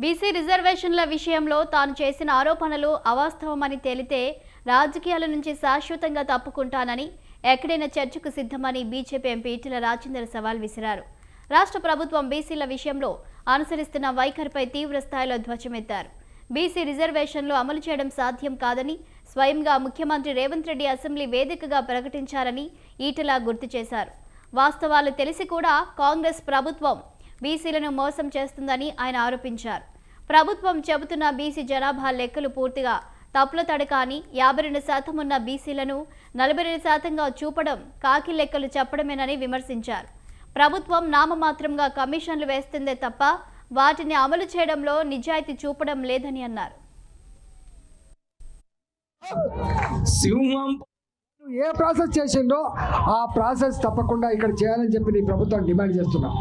BC రిజర్వేషన్ల విషయంలో తాను చేసిన ఆరోపణలు అవాస్తవమని తేలితే రాజకీయాల నుంచి శాశ్వతంగా తప్పుకుంటానని, ఎక్కడైనా చర్చకు సిద్ధమని బీజేపీ ఎంపీ ఈటెల రాజేందర్ సవాల్ విసిరారు. రాష్ట్ర ప్రభుత్వం బీసీల విషయంలో అనుసరిస్తున్న వైఖరిపై తీవ్ర స్థాయిలో ధ్వజమెత్తారు. బీసీ రిజర్వేషన్లు అమలు చేయడం సాధ్యం కాదని స్వయంగా ముఖ్యమంత్రి రేవంత్ రెడ్డి అసెంబ్లీ వేదికగా ప్రకటించారని ఈటెల గుర్తు చేశారు. వాస్తవాలు తెలిసి కూడా కాంగ్రెస్ ప్రభుత్వం బీసీలను మోసం చేస్తుందని ఆయన ఆరోపించారు. ప్రభుత్వం చెబుతున్న బీసీ జనాభా లెక్కలు పూర్తిగా తప్పుల తడక అని, 52% ఉన్న బీసీలను 42%గా చూపడం కాకి లెక్కలు చెప్పడమేనని విమర్శించారు. ప్రభుత్వం నామమాత్రంగా కమిషన్లు వేస్తుందే తప్ప వాటిని అమలు చేయడంలో నిజాయితీ చూపడం లేదని అన్నారు. ఏ ప్రాసెస్ చేసిందో ఆ ప్రాసెస్ తప్పకుండా ఇక్కడ చేయాలని చెప్పి ప్రభుత్వం డిమాండ్ చేస్తున్నా.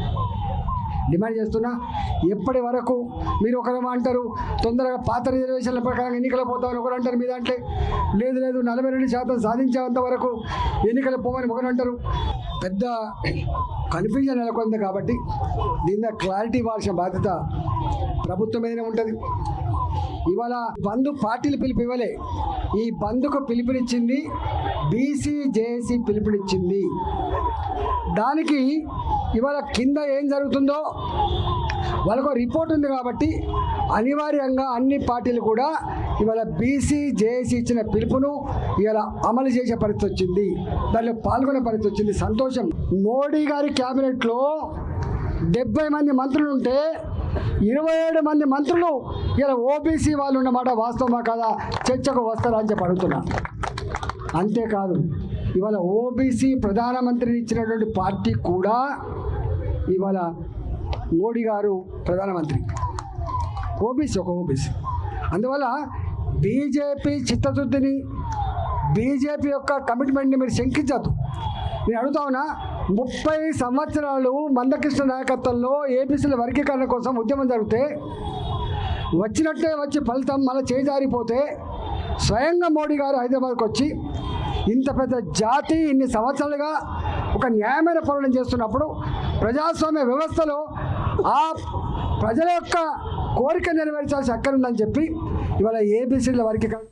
ఎప్పటి వరకు మీరు ఒకరు అంటారు తొందరగా పాత రిజర్వేషన్ల ప్రకారం ఎన్నికలు పోతామని ఒకరు అంటారు, మీ దాంట్లో లేదు 42% సాధించేంత వరకు ఎన్నికలు పోవని ఒకరు అంటారు. పెద్ద కన్ఫ్యూజన్ నెలకొంది కాబట్టి దీని క్లారిటీ ఇవ్వాల్సిన బాధ్యత ప్రభుత్వం మీదనే ఉంటుంది. ఇవాళ బంధు పార్టీలు పిలుపు ఇవ్వలే, ఈ బంధుకు పిలుపునిచ్చింది బీసీ జేఏసీ పిలుపునిచ్చింది. దానికి ఇవాళ కింద ఏం జరుగుతుందో వాళ్ళకు రిపోర్ట్ ఉంది కాబట్టి అనివార్యంగా అన్ని పార్టీలు కూడా ఇవాళ బీసీ జేఏసీ ఇచ్చిన పిలుపును ఇవాళ అమలు చేసే పరిస్థితి వచ్చింది, దానిలో పాల్గొనే పరిస్థితి వచ్చింది. సంతోషం. మోడీ గారి క్యాబినెట్లో 70 మంది మంత్రులు ఉంటే 27 మంది మంత్రులు ఇలా ఓబీసీ వాళ్ళు ఉన్నమాట వాస్తవమా కదా చర్చకు వస్తారని చెప్పి అడుగుతున్నా. అంతేకాదు ఇవాళ ఓబీసీ ప్రధానమంత్రిని ఇచ్చినటువంటి పార్టీ కూడా ఇవాళ మోడీ గారు ప్రధానమంత్రి, ఓబీసీ ఒక ఓబీసీ. అందువల్ల బీజేపీ చిత్తశుద్ధిని, బీజేపీ యొక్క కమిట్మెంట్ని మీరు శంకించద్దు. నేను అడుగుతా ఉన్నా, 30 సంవత్సరాలు మందకృష్ణ నాయకత్వంలో ఏబీసీల వర్గీకరణ కోసం ఉద్యమం జరిగితే వచ్చినట్టే వచ్చి ఫలితం మళ్ళీ చేజారిపోతే స్వయంగా మోడీ గారు హైదరాబాద్కి వచ్చి ఇంత పెద్ద జాతి ఇన్ని సంవత్సరాలుగా ఒక న్యాయమైన పోరాటం చేస్తున్నప్పుడు ప్రజాస్వామ్య వ్యవస్థలో ఆ ప్రజల యొక్క కోరిక నెరవేర్చాల్సి అక్కడుందని చెప్పి ఇవాళ ఏబీసీల వర్గీకరణ